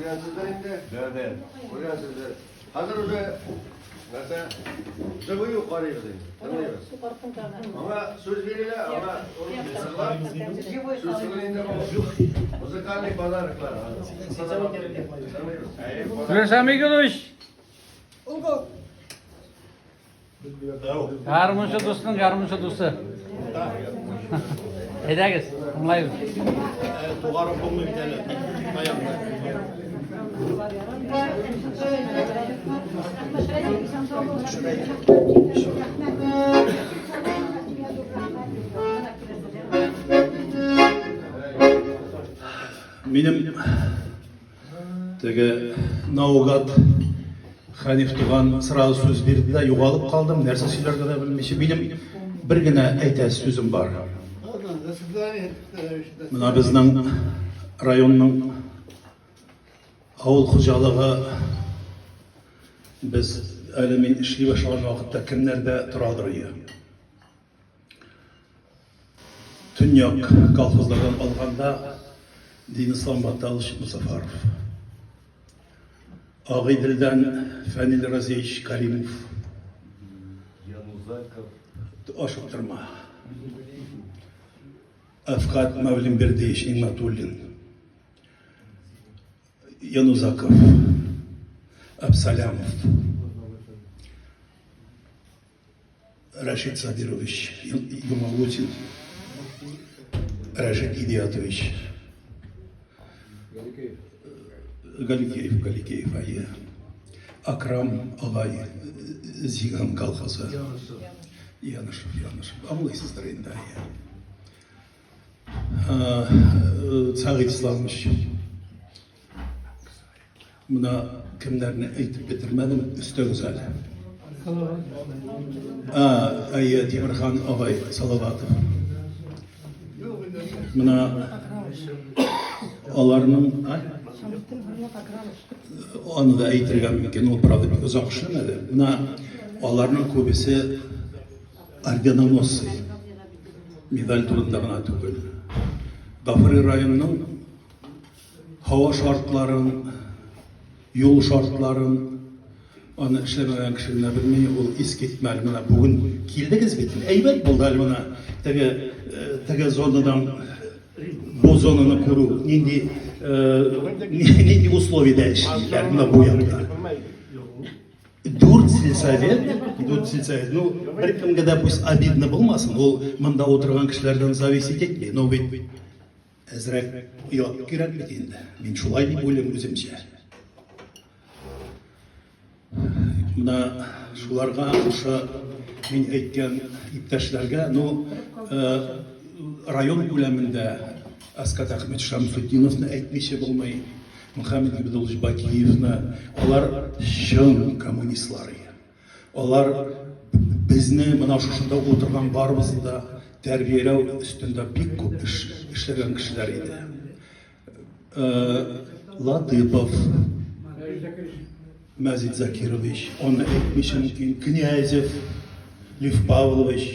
Ko'rgansizlar endi. Evet. Ko'rgansizlar. Hozir o'sha narsa juda yuqoriga endi. Tanlaymiz. Ama so'z beringlar, ama so'z beringlar. Muzikalik bazaraklar. Luis amigos. Garmuncha do'stning garmuncha do'sti. Haydagiz, tinglaymiz. Tug'arib bo'lmay ketadi. Oyoqda. Benim tege naugat Hanif Tuğan sırası söz verdi de yoğalıp kaldım. Nerse söylerge de bilmişim. Benim bir gene aytas sözüm var. Mına bizning rayonning avul xo'jaligi biz alamiy ishlay boshlagan vaqtda kimlarda turadir. Tünyak kolxozlardan olganda Din İslam Batalış Musafarov, Ağidil'den Fenil Raziyevich Karimov, Aşıktırma, Afkat Mevlim Berdiyeş İnmatulin, Yanuzakov, Absalamov, Rashid Sadirovich Yumalutin, Rashid İdiyatovich, Галикеев, ayı. Akram Ağay, Zigan Kalkası. Yanışıp. Anlaysızdır indi ayı. Sağit İslammış. Buna kimlerini eğitip bitirmedim, üstü güzel. Ayı Timirhan Ağay Salavatov. Buna onlarının onu da aytırgan mümkün, o pravda bir uzak işlemedi. Buna onlarının köbisi ordenanossi, medal turunda bana tükül. Gafuri rayonunun hava şartların, yol şartların, onu işlemeyen kişilerine bilmeyi, o isketmeli. Bugün kildigiz bitin, eybet buldu bana. Tege zonadan bu zonunu kuru, nindi условия işleyler, buna bu yaptılar. 4 сельсовет, ну, bir kimge de pus abidne bulmasın, o manda oturgan kişilerden zavisit etmeyin, o bit ezrek yok kirek bitinde. Ben şulay deyip oylum özümce. Buna şularga, şu men aytgan iptaşlarga, no rayon ko'lamida Askat Ahmet Şamsuddinovni aytmishib bo'lmay, Muhammad Abdullah Bakiyevni, ular şın kommunistlari. Ular bizni mana shunda o'tirgan barimizni tarbiyalaw ustida pek ko'p ishlagan kishilar edi. Latipov, Mazid Zakirovich, onu aytmishim ki Knyazev, Lev Pavlovich,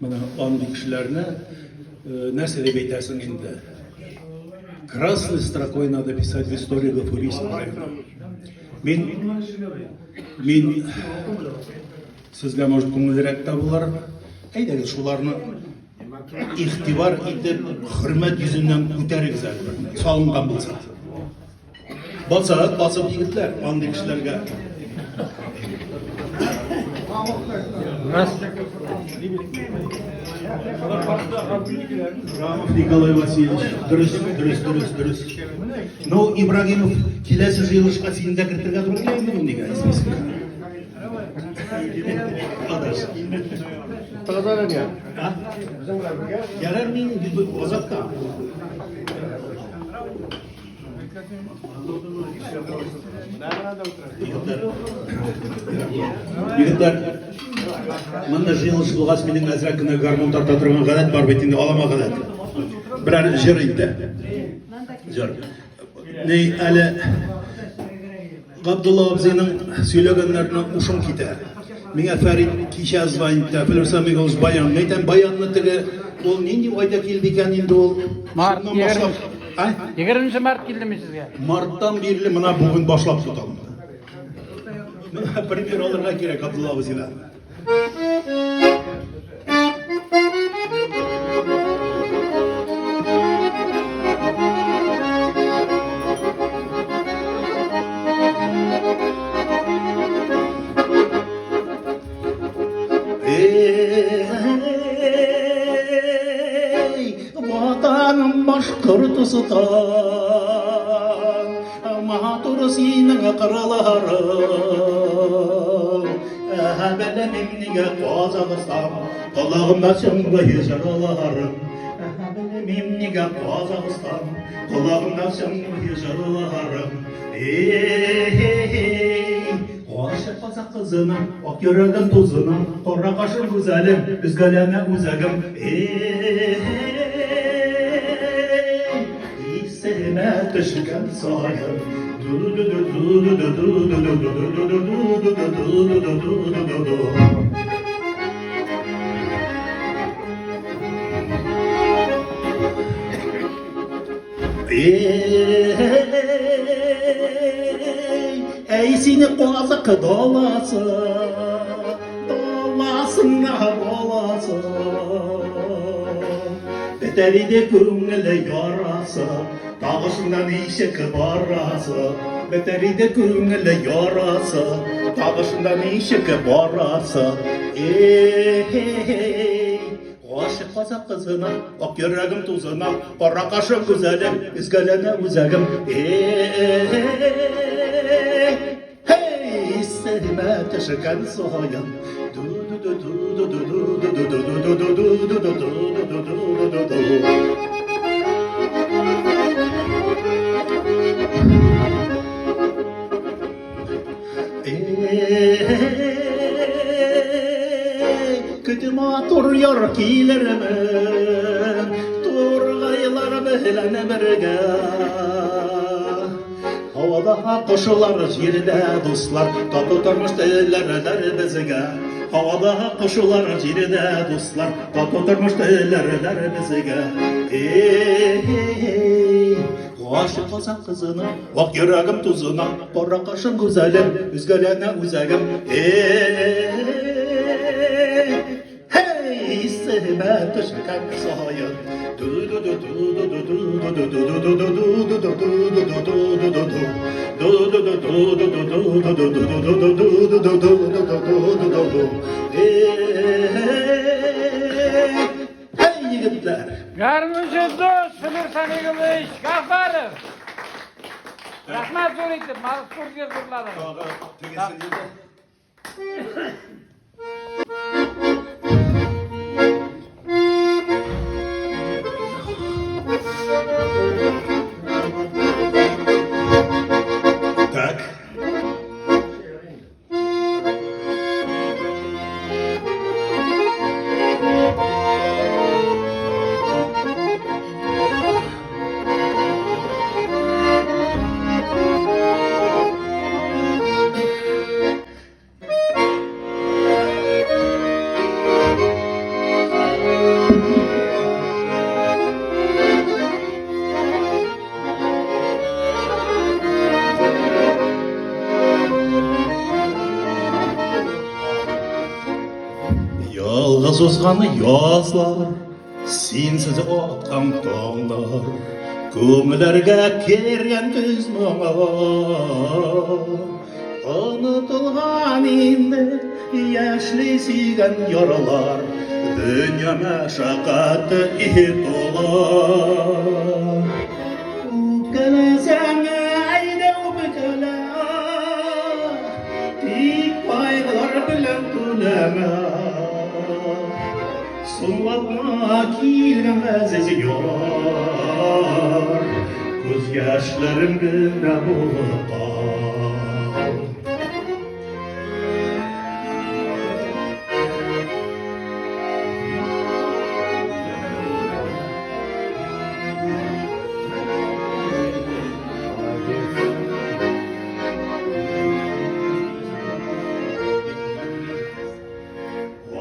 mana onday kishilarni нәрсе деп айтасың енді. Красной строкой надо писать в историю Гафурийского района. Мен сізге, может, көңілірек табылар. Әйдәгіз шуларны ихтибар етіп, hürmet yüzünden көтеріңіз әлбір. Салынған болса. Басып егітлер, андай кішілерге. Николай Васильевич, дұрыс. Ну, Ибрагимов келесі жиылышқа сені де кіртірге тұрғылайын бүгін неге айсмесің? Адаш. Тағадан әне? Ярар мен озатқа. Егіттер, мында жиылыш болғас менің әзірек күні гармондар татырған ғадат бар бетінде алама ғадат. Бірәр жыр еді. Жыр. Әлі Ғабдулла абзайның сөйлегенлеріне ұшым кетер. Меңе Фәрид кеше звонитті, Філірсам баян. Айтам баянны тігі, ол нендей ойда келді екен енді ол. Март, Ay, 20-mart keldimi sizga? martdan beri mana bugün başlap tutalım. Premier olurga kerak Abdullah Abisilar. Vatanım Başkırtıstan, matur senin kırılarım. Benim emniye Kazakistan, kulağımda çınlayı jaralarım. Benim emniye Kazakistan, kulağımda çınlayı jaralarım. Aşık Kazak kızına, ak yüreğim tuzuna, kara kaşın güzelim, üzgelene uzagım. İsteme taşıkan sayım. Ey seni Kazak dalası, dalasına balası. Beteride köngüle yarası, dağışından işek barası. Beteride köngüle yarası, dağışından işek barası. Aşık Kazak kızına, ak yüreğim tuzuna, kara kaşın güzelim, üzgelene uzagım. Hey, sevme taşıkan soyam. Kötü matur yar kilermen, turgaylar bilen birge. Havada koşular jirde dostlar, tatlı tarmış dillerler bizge. Havada koşular jirde dostlar, tatlı tarmış dillerler bizge. Aşık Kazak kızına, ak yüreğim tuzuna, kara kaşın güzelim, üzgelene uzagım. Hey, sevme taşıkan sayın. Hey yigitler. Garmışı dost, Filiz Samigoviç, Gafarov. Rahmat so'raydi, mazkurga so'rladim. Tak. Yalnız uzanı yazlar, sensiz atkan dağlar, köngüllerge kergen düz muңa. Unutulgan indi yaşlı suygan yaralar, dünya meşakkatı ihtolar. Öpkelesem ayda öpkele, dik paylar bilen tuleme. Sunlatma kirmez yar, göz yaşlarım güne bulup kal.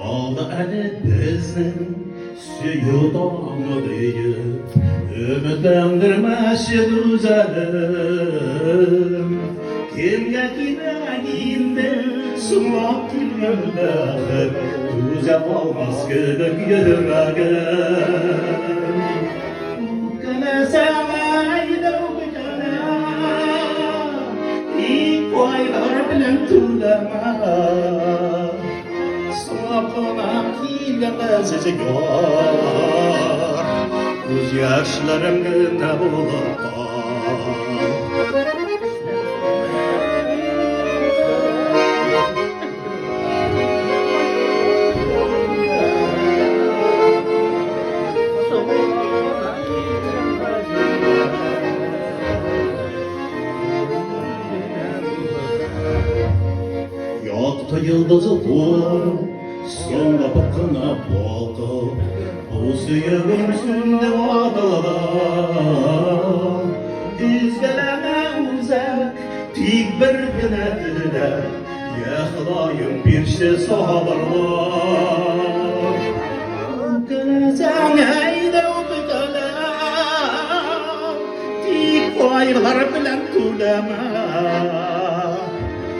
Aldı bizden suyu damlıyı, ümitlendirme aşık güzelim kimge gideyinde sunmak kimler güzel olmaz gülük yüreğim gene sevmeydi o gecene ilk aylar bilen tüleme Sapına kilgemiz gör Göz yaşlarım güne bular Yaktı yıldızı tur Sonra bakına bağda O suyağın üstünde bağda Dizgeleme uzak Tik bir günedile Yaxlayım bir şey sahabarlar Gülesen eyde o bükele Tik koylar bilen tuleme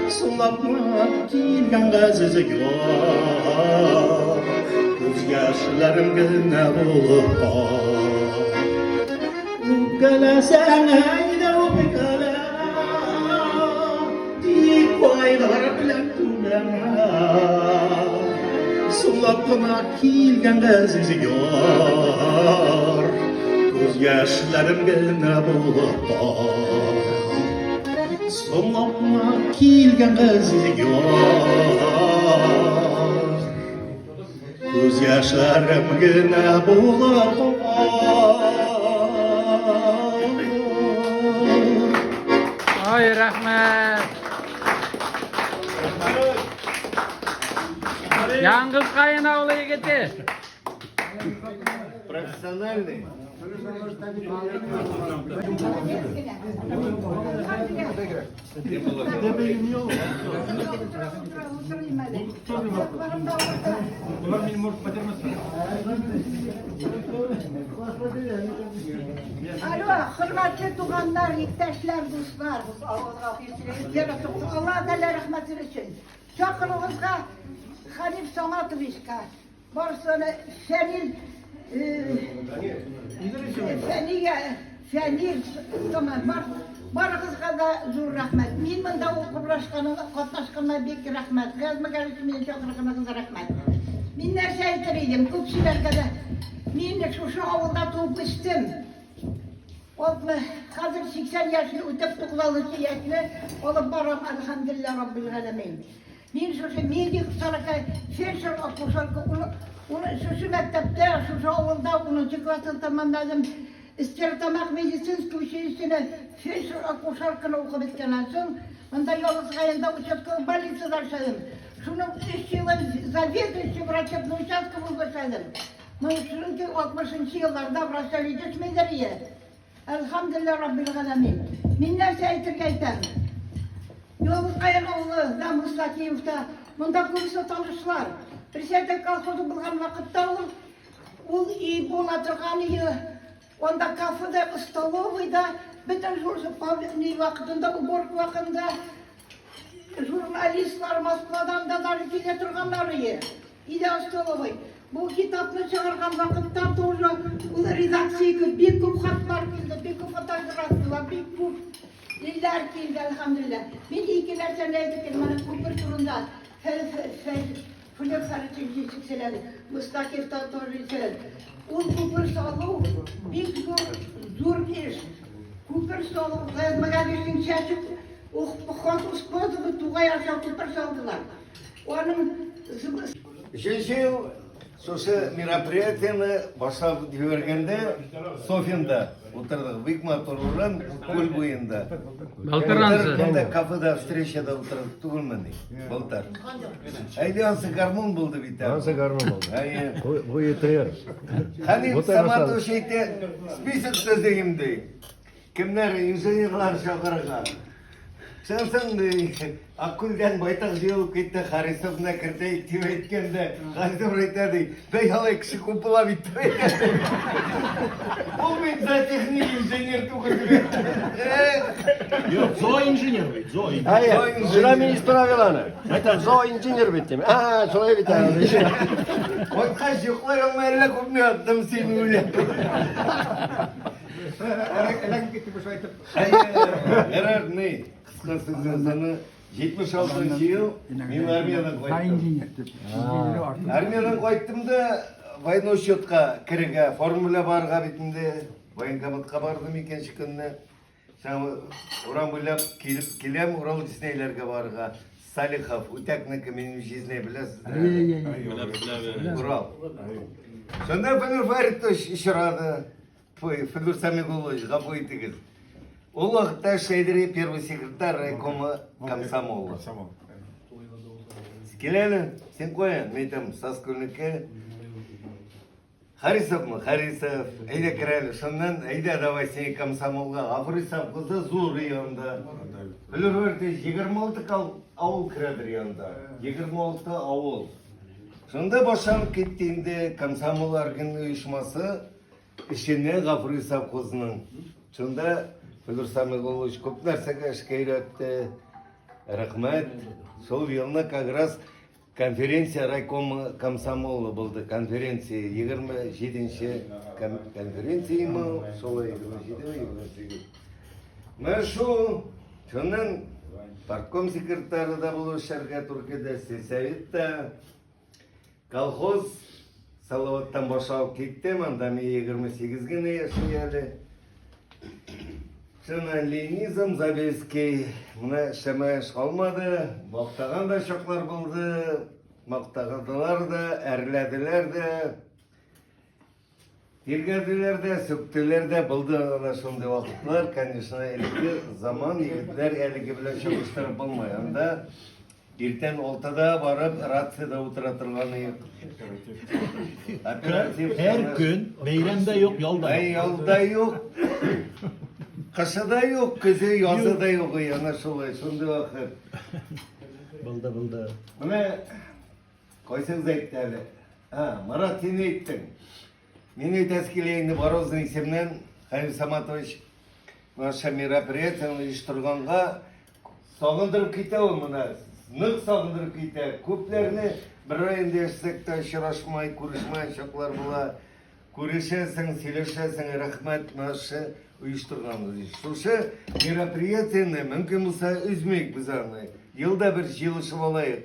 Sulapma kilgen gazizi gör Göz yaşlarım güne bulup Gülesen eyde o bükele Dik koylar bilen tuleme Sulapma kilgen gazizi gör Göz yaşlarım güne bulup Somlapma kilgen gazizi gör Göz yaşlarım güne bular Ay rahmet. Yalnız kaynağı gitti. Профессиональный. Alo, hürmetli tuğanlar, yektaşlar, dostlar. Allah da rahmet eylesin. Çakırımızga Halif Samatovic'ka, Barsana Şenil Fenil tamam barıgızga da zor rahmet. Men mында qatnaşqaныma bek rahmet. Gazma karışmay chaqirganingizga rahmet. Men narsa aytar edim, ko'pchilarga da men shu avulda tug'ib o'sdim. Hozir 80 yoshni o'tib 96 yoshni olib boraman alhamdulillah robbil alamin. Men shu medik saraka felsher oqusharga shu maktabda shu avulda 10 klassni tamomladim. Istirtamaq meditsinskiy училищене felsher oqusharkani o'qib bitgandan so'ng unda yolg'izg'ayinda участковый больницада ishladim. Shuni 3 yil заведующий врачебный участка bo'lib ishladim. Men shunki 60-yillarda vrachlik yetmaydi. Elhamdülillah Rabbil Alamin. Men narsa aytib aytaman. Yolg'izg'ayin o'g'li Namus Sakiyevda bunda ko'psa tanishlar. Prezident kolxozi bo'lgan vaqtda u bo'la turgani onda kafeda, stoloviyda, butun jurnalistlar vaqtida, ubork vaqtida jurnalistlar Moskvadan da kelib turganlari. Ida stolovay. Bu kitapni chiqargan vaqtda to'g'ri u redaksiyaga bir ko'p xatlar keldi, bir ko'p fotografiyalar, bir ko'p yillar keldi alhamdulillah. Men ikki narsani aytib mana ko'pir turunda Fulek sarıcı çıksalar, Mustafa Tatarlılar. O kupur sağlığı bir zor iş. Kupur sağlığı kayıtmagadışın çeşit o hatus kodu bu tuğay aşağı kupur sağlıklar. Onun Üçüncü yıl sosyal мероприятияны башлап җибәргәндә Софинда утырдык. Бик матур урын, күл буенда. Балкырансы. Кафеда встречада утырдык түгелмени. Былтыр. Әйди ансы гармон булды бит. Ансы гармон булды. Bu yeter. Хәлим Саматович әйтә, список төзегем ди. Кемнәр инженерлар чакырырга. Шансың Аккүлден байтақ жиылып кетті, Харисовна кірді, тиіп еткенде, Харисов айтады, бәй алай кіші күмпыла бітті бәйкәді. Ол мен зоотехник инженер түгілді. Yok, zooinjinier bit, zooinjinier. Hayır, sıra mı ispravi lana? Aytan, zooinjinier bittim. Aa, şolay biter. Отқа жоқлай алмайлы көмне аттым сені өлеп. Эрар не, қысқасы сені 76 жыл мен армиядан қойттым. Армиядан қойттым да война счетқа кіріге, формуля барға бетінде военкоматқа бардым екінші күніне. Уран бойлап келем Урал Диснейлерге барға. Салихов, Утякнікі менің жизніне білесіз. Урал. Сонда Федор Фаритович ішірады. Федор Самиголович, ғапой тігіз. Ол уақытта Шайдери первый секретарь райкома комсомола. Келелі, сен қоян, мен айтам, Саскүлікі. Харисов мы, Харисов, әйде кірәлі. Шыннан, әйде давай сені комсомолға. Африсов қызы зор районда. Федор Фаритович 26 ауыл кірәді районда. 26 ауыл. Сонда башанып кеттенде комсомол аргын ұйышмасы ішіне Ғафрисов қызының. Сонда Федор Самиголович көп нәрсеге ішке үйретті. Рахмет. Сол елына как раз конференция райкома комсомола болды. Конференция 27-ші конференция ма? Солай 27-28. Мен шу, сонан партком секретары да бұл шәрге Түркияда сельсоветта. Колхоз Салаваттан башалып кеттім, анда мен 28-гіне яшыялы. Шынан Ленизм, Забельский, мұна шамайыш қалмады, мақтаған да шоқлар болды, мақтағандылар да, әрләділер де, тергәділер де, сөктілер де болды ана шондай вақытлар, конечно, әлгі заман егітлер әлігі білен шоғыштар болмай. Анда ертен ортада барып, рацияда отыра тұрғаны Her gün beyramda yok, yolda. Ay yolda yok. Қашада yok, көзе yazıda yok. Yana şolay, sonda vakit. Buldu. Mine koysanız ayıptı әлі. Marat seni ayıttın. Meni teskileyini Борозный семнен Халил Саматович наша мероприятие ұйыштырғанға сағындырып кете ол мұна. Нық сағындырып кете. Көплеріне бір айында ешсек та ұшырашмай, көрішмай шоқлар бола. Көрешесің, сөйлешесің, рахмет нашы ұйыштырғанды. Шушы мероприятияны мүмкін болса үзмейік біз аны. Елда бір жиылышып алайық.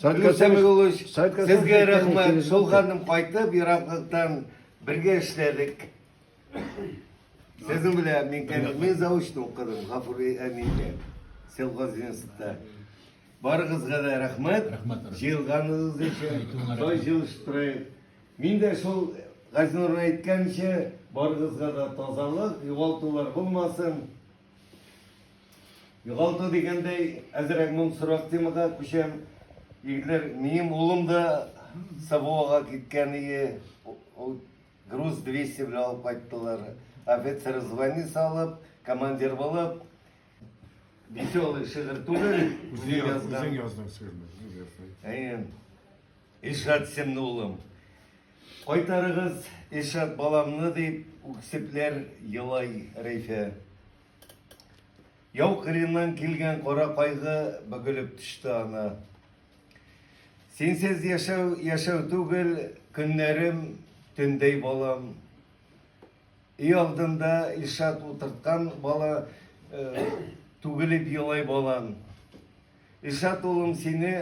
Федор Самиголович, сізге рахмет. Сол қаным қайтып, Ирақлықтан бірге ішледік. Сіздің біле, мен заочно оқыдым, Ғафури әмейде, селғаз институтта. Барығызға да рахмет. Жиылғаныңыз үшін, той жиылышып тұрайық. Мен де сол Ғазинұр айтканша, барығызға да тазалық, юғалтулар болмасын. Юғалту дегендей, әзірек мұң сұрақ темаға көшем. Егілер, менің ұлым да Савоға кеткені, груз 200 біле алып қайттылар. Офицер звони салып, командир болып, веселый шығыр түгіл, үзен язған. Ишат семні ұлым. Қойтарығыз, Ишат баламны деп, үксеплер елай рейфе. Яу қырынан келген қора қайғы бүгіліп түшті ана. Сенсіз яшау түгіл, күннерім түндей балам. Үй алдында Ишат отыртқан бала түгіліп елай балам. Ишат олым сені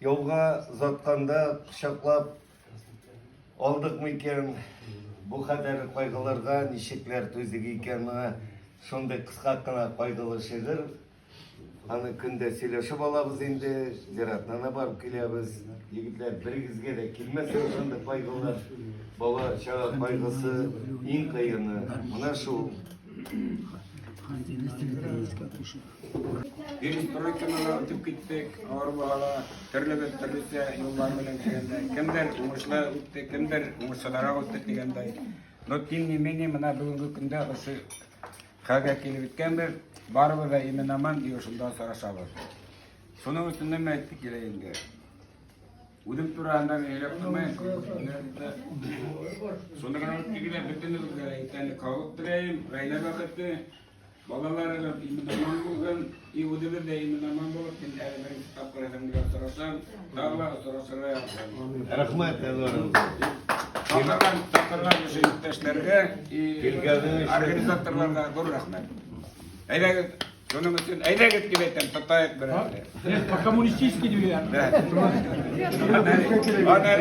яуға затқанда құшақлап алдық мекен. Бұл қадар қайғыларға нешеклер төзік екені шондай қысқаққына қайғылы шығыр. Аны күнде сөйлешіп алабыз енді, зиратына барып келеміз. Егітлер біргізге де келмесе сонда қайғылар. Бала шаға қайғысы ең қайыны. Мына шу. Перестройкаға өтіп кеттік, ауыр бағала, түрлі-түрлісе жолдар білен дегенде. Кімдер оңышла өтті, кімдер оңышсадарақ өтті дегенде. Но тем не менее, мына бүгінгі күнде осы қалға келіп өткен бір barыбız da imen aman diyor şundan sonra şabır. Sonun üstünden mi ettik geleyinge? Udum turağından eylep durmayın. Sonunda kadar öttikine bütünüz geleyken kavuttırayım, rayla bakıttı. Balalarla imen aman bulgan, iyi udumur da imen aman bulup, kendi elimlerin kitaplarından biraz sorarsan, dağlar sorarsan yapsan. Rahmat Elvar'ım. Takarlar yurttaşlarga, organizatorlarga ko'p rahmat. Ayda shuning uchun ayda ketib aytam, tatayak beradi. Коммунистический diyor. Ana